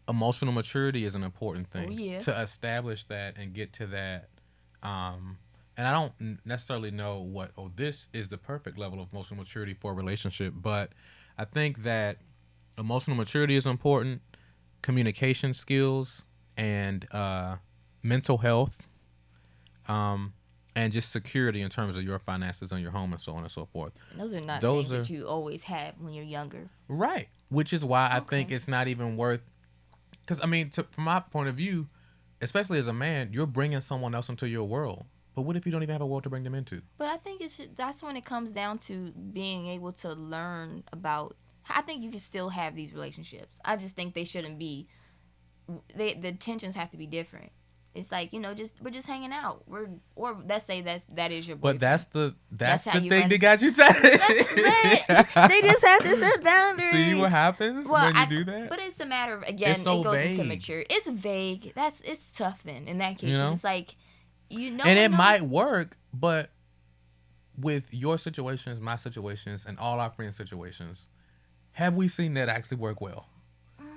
emotional maturity is an important thing Oh, yeah. to establish that and get to that. And I don't necessarily know this is the perfect level of emotional maturity for a relationship, but I think that emotional maturity is important, communication skills, and mental health, and just security in terms of your finances and your home and so on and so forth. And those are not Those things are that you always have when you're younger. right, which is why I think Okay. it's not even worth. Because I mean, from my point of view, especially as a man, you're bringing someone else into your world. But what if you don't even have a world to bring them into? But I think that's when it comes down to being able to learn about. I think you can still have these relationships. I just think they shouldn't be. The tensions have to be different. It's like, just we're just hanging out. Or let's say that is your But boyfriend. that's how the you thing run that it. got you tired. But they just have to set boundaries. See what happens Well, when you do that? but it's a matter of, again, It's so it goes into vague. maturity. It's vague. It's tough then in that case. You know? It's like, and it might work, but with your situations, my situations, and all our friends' situations, have we seen that actually work well?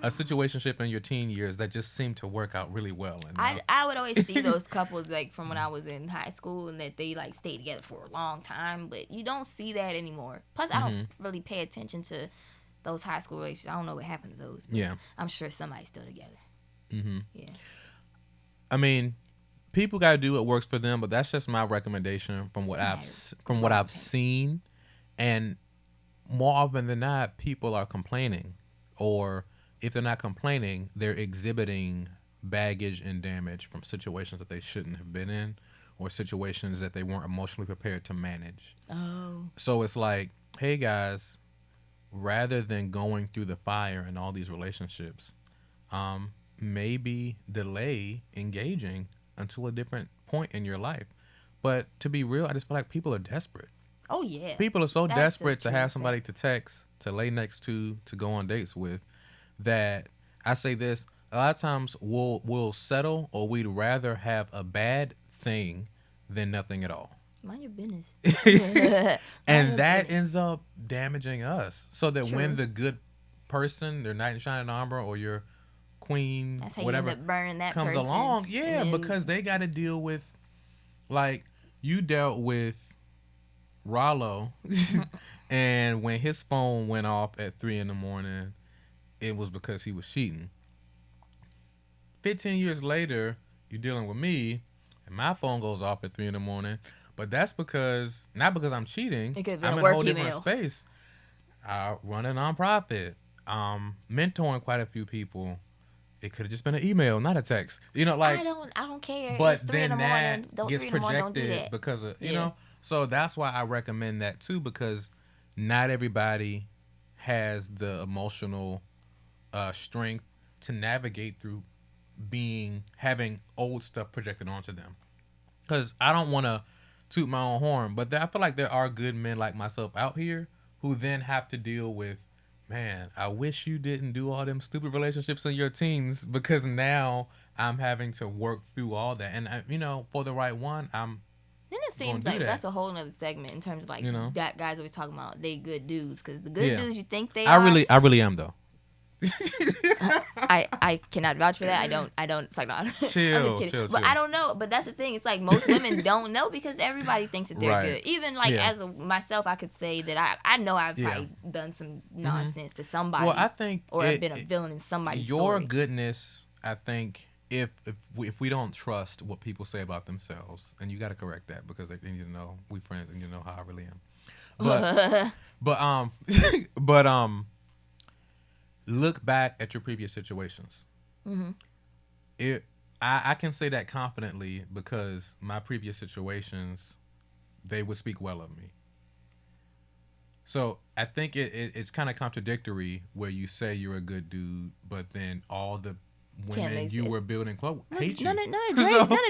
A situationship in your teen years that just seemed to work out really well. And I would always see those couples like from when I was in high school, and that they like stayed together for a long time, but you don't see that anymore. Plus, I don't really pay attention to those high school relationships. I don't know what happened to those. But yeah, I'm sure somebody's still together. Yeah. I mean, people got to do what works for them, but that's just my recommendation from what I've seen, and more often than not, people are complaining, or if they're not complaining, they're exhibiting baggage and damage from situations that they shouldn't have been in, or situations that they weren't emotionally prepared to manage. Oh. So it's like, hey guys, rather than going through the fire in all these relationships, maybe delay engaging until a different point in your life. But to be real, I just feel like people are desperate. Oh yeah. People are so desperate to have somebody to text, to lay next to go on dates with, that I say this, a lot of times we'll settle, or we'd rather have a bad thing than nothing at all. Mind your business. And that ends up damaging us. So that True. when the good person, their knight in shining armor, or your queen, that's how whatever, you end up burning that comes person. along, yeah, then, because they got to deal with, like, you dealt with Rollo, and when his phone went off at 3 a.m, it was because he was cheating. 15 years later, you're dealing with me, and my phone goes off at 3 a.m. But that's because, not because I'm cheating. It could have been I'm a in work a whole email. different space. I run a nonprofit, mentoring quite a few people. It could have just been an email, not a text. Like, I don't care. But it's 3 then in the morning. that gets projected don't do that. because of So that's why I recommend that too, because not everybody has the emotional strength to navigate through having old stuff projected onto them. Because I don't want to toot my own horn, but I feel like there are good men like myself out here who then have to deal with, man, I wish you didn't do all them stupid relationships in your teens, because now I'm having to work through all that. And, for the right one, then it seems like that's a whole nother segment in terms of like that guys always talking about they good dudes, because the good dudes you think they are. I really am though. I cannot vouch for that. I don't. It's like, no. Chill. But I don't know. But that's the thing. It's like most women don't know, because everybody thinks that they're good. Even like myself, I could say that I know I've probably done some nonsense to somebody. Well, I think, or I've been a villain in somebody's story. Goodness, I think, if we don't trust what people say about themselves, and you got to correct that, because they need to know we friends and you know how I really am. But look back at your previous situations. I can say that confidently, because my previous situations, they would speak well of me. So I think it's kind of contradictory where you say you're a good dude, but then all the women you were building close hate you. None of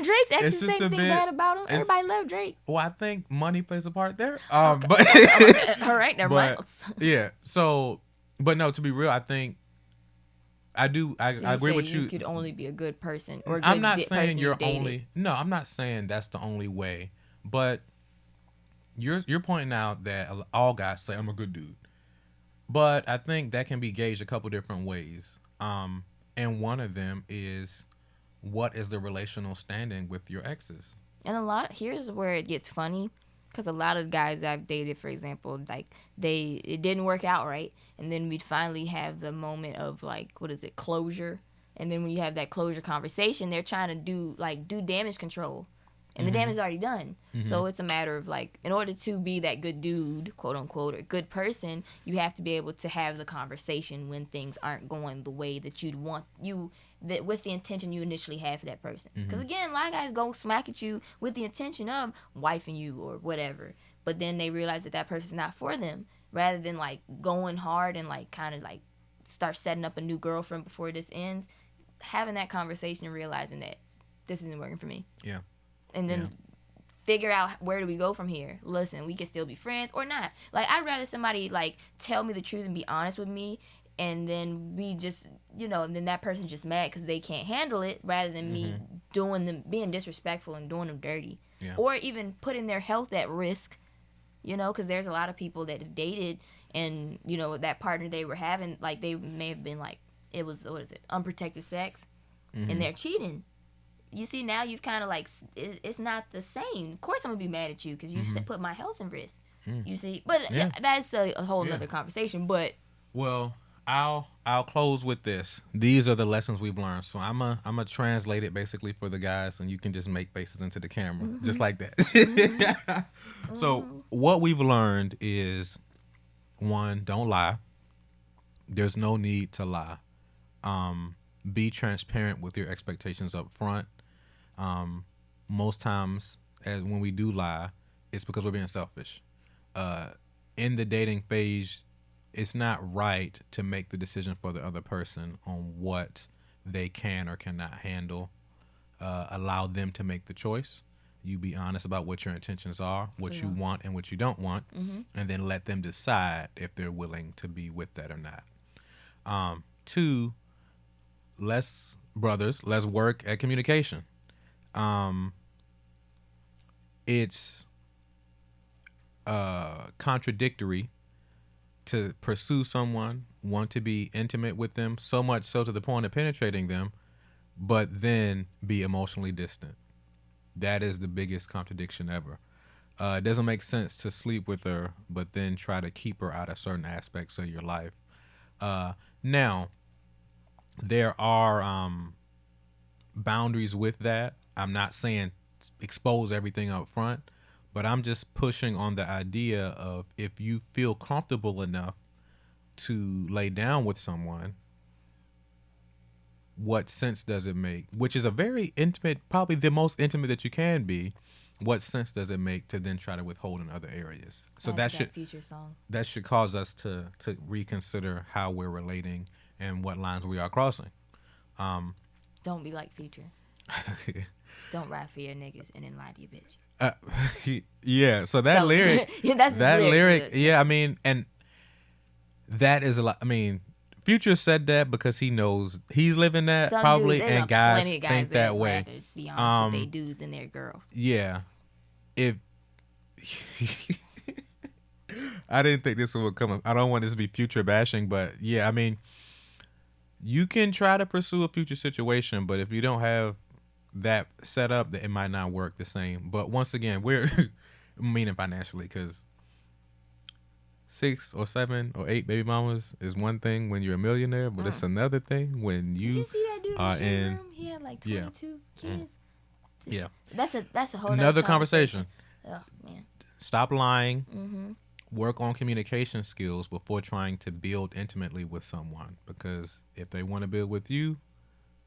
Drake's exes say anything bad about him. Everybody loved Drake. Well, I think money plays a part there. Okay. But all right, never mind. Yeah. So, but no, to be real, I think I do. I agree with you. You could only be a good person, or a good I'm not saying you're dated. only. No, I'm not saying that's the only way. But you're pointing out that all guys say I'm a good dude, but I think that can be gauged a couple different ways. And one of them is, what is the relational standing with your exes? And here's where it gets funny, because a lot of guys I've dated, for example, like it didn't work out right, and then we'd finally have the moment of like, closure, and then when you have that closure conversation, they're trying to do damage control, and the damage is already done. So it's a matter of like, in order to be that good dude, quote unquote, or good person, you have to be able to have the conversation when things aren't going the way that you'd want that with the intention you initially had for that person. Because again, a lot of guys go smack at you with the intention of wifing you or whatever, but then they realize that person's not for them. Rather than like going hard and like kind of like start setting up a new girlfriend before this ends, having that conversation and realizing that this isn't working for me. Yeah. And then figure out where do we go from here. Listen, we can still be friends or not. Like, I'd rather somebody like tell me the truth and be honest with me, and then we just, and then that person just mad because they can't handle it, rather than me being disrespectful and doing them dirty, or even putting their health at risk. Because there's a lot of people that have dated, and that partner they were having, like, they may have been like, it was, what is it, unprotected sex, and they're cheating. You see, now you've kind of like, it's not the same. Of course I'm going to be mad at you because you put my health in risk. You see? But that's a whole nother conversation. But well, I'll close with this. These are the lessons we've learned. So I'm a translate it basically for the guys, and you can just make faces into the camera. Just like that. So what we've learned is, one, don't lie. There's no need to lie. Be transparent with your expectations up front. Most times, as when we do lie, it's because we're being selfish. In the dating phase, it's not right to make the decision for the other person on what they can or cannot handle. Allow them to make the choice. You be honest about what your intentions are, what you want and what you don't want, and then let them decide if they're willing to be with that or not. Two, let's work at communication. It's contradictory to pursue someone, want to be intimate with them, so much so to the point of penetrating them, but then be emotionally distant. That is the biggest contradiction ever. It doesn't make sense to sleep with her, but then try to keep her out of certain aspects of your life. Now, there are boundaries with that. I'm not saying expose everything up front, but I'm just pushing on the idea of, if you feel comfortable enough to lay down with someone, what sense does it make? Which is a very intimate, probably the most intimate that you can be. What sense does it make to then try to withhold in other areas? So that should cause us to reconsider how we're relating and what lines we are crossing. Don't be like Future. Don't ride for your niggas and then lie to your bitch. Yeah. So that lyric, that lyric, yeah. I mean, and that is a lot. I mean, Future said that because he knows he's living that probably, and guys think that way. Be honest with their dudes and their girls. Yeah. If I didn't think this would come up. I don't want this to be Future bashing, but yeah, I mean, you can try to pursue a Future situation, but if you don't have that set up, that it might not work the same. But once again, we're meaning financially, because 6 or 7 or 8 baby mamas is one thing when you're a millionaire, but it's another thing when you Did you see that dude are in the shade room? He had like 22 kids. Yeah, that's a whole another conversation. Oh man, stop lying. Work on communication skills before trying to build intimately with someone, because if they want to build with you,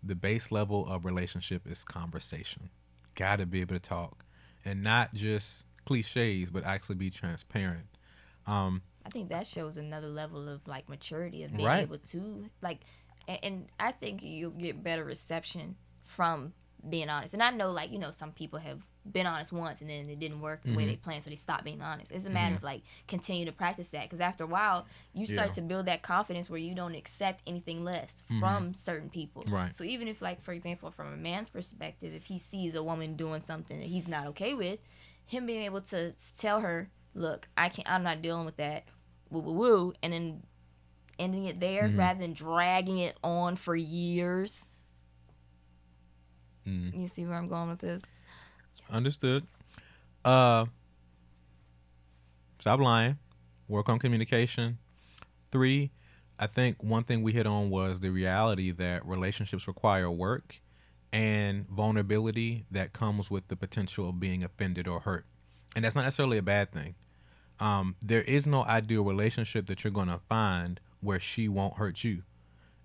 the base level of relationship is conversation. Got to be able to talk, and not just cliches, but actually be transparent. I think that shows another level of like maturity of being able to like, and I think you'll get better reception from being honest. And I know, like, some people have been honest once and then it didn't work the way they planned, so they stopped being honest. It's a matter of like continue to practice that, because after a while you start to build that confidence where you don't accept anything less from certain people. Right. So even if, like, for example, from a man's perspective, if he sees a woman doing something that he's not okay with, him being able to tell her, look, I'm not dealing with that, woo woo woo, and then ending it there rather than dragging it on for years. You see where I'm going with this? Understood. Stop lying. Work on communication. 3, I think one thing we hit on was the reality that relationships require work and vulnerability that comes with the potential of being offended or hurt. And that's not necessarily a bad thing. There is no ideal relationship that you're going to find where she won't hurt you.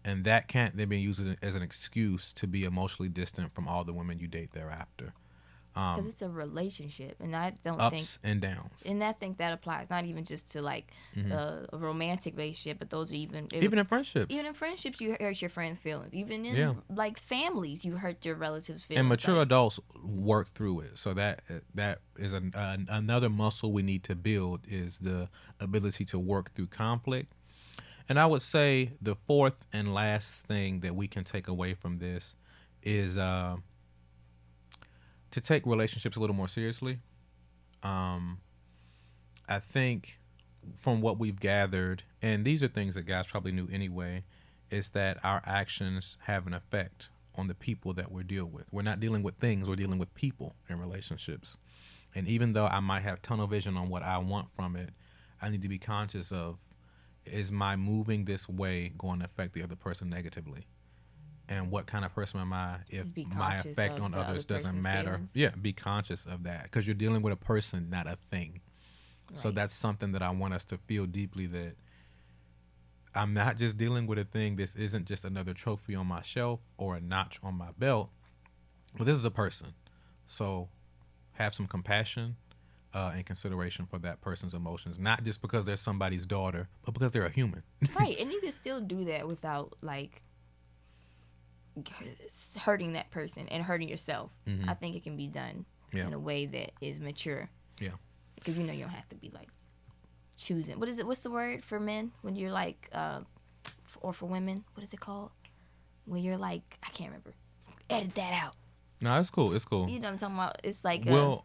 And that can't then be used as an excuse to be emotionally distant from all the women you date thereafter. Because it's a relationship, and I don't think, Ups and downs. and I think that applies not even just to like a romantic relationship, but those are Even in friendships. even in friendships, you hurt your friends' feelings. Even in Yeah. like families, you hurt your relatives' feelings. And mature Like, adults work through it. So that is another muscle we need to build, is the ability to work through conflict. And I would say the fourth and last thing that we can take away from this is to take relationships a little more seriously. I think from what we've gathered, and these are things that guys probably knew anyway, is that our actions have an effect on the people that we're dealing with. We're not dealing with things, we're dealing with people in relationships. And even though I might have tunnel vision on what I want from it, I need to be conscious of, is my moving this way going to affect the other person negatively? And what kind of person am I if Just be my conscious effect of on the other others doesn't person's matter? feelings. Yeah, be conscious of that, because you're dealing with a person, not a thing. So Right. that's something that I want us to feel deeply, that I'm not just dealing with a thing. This isn't just another trophy on my shelf or a notch on my belt, but this is a person. So have some compassion and consideration for that person's emotions, not just because they're somebody's daughter, but because they're a human. right, and you can still do that without like hurting that person and hurting yourself. I think it can be done Yeah. in a way that is mature. Yeah. Because you know you don't have to be like choosing. What is it? What's the word for men when you're like, or for women? What is it called? When you're like, I can't remember. Edit that out. No, it's cool. It's cool. You know what I'm talking about? It's like We'll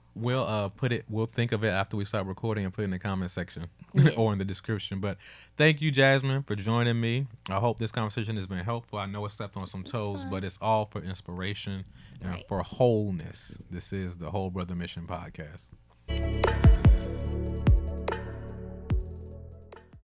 put it. We'll think of it after we start recording and put it in the comment section Yeah. or in the description. But thank you, Jazmine, for joining me. I hope this conversation has been helpful. I know it stepped on some toes, but it's all for inspiration and Right. for wholeness. This is the Whole Brother Mission podcast.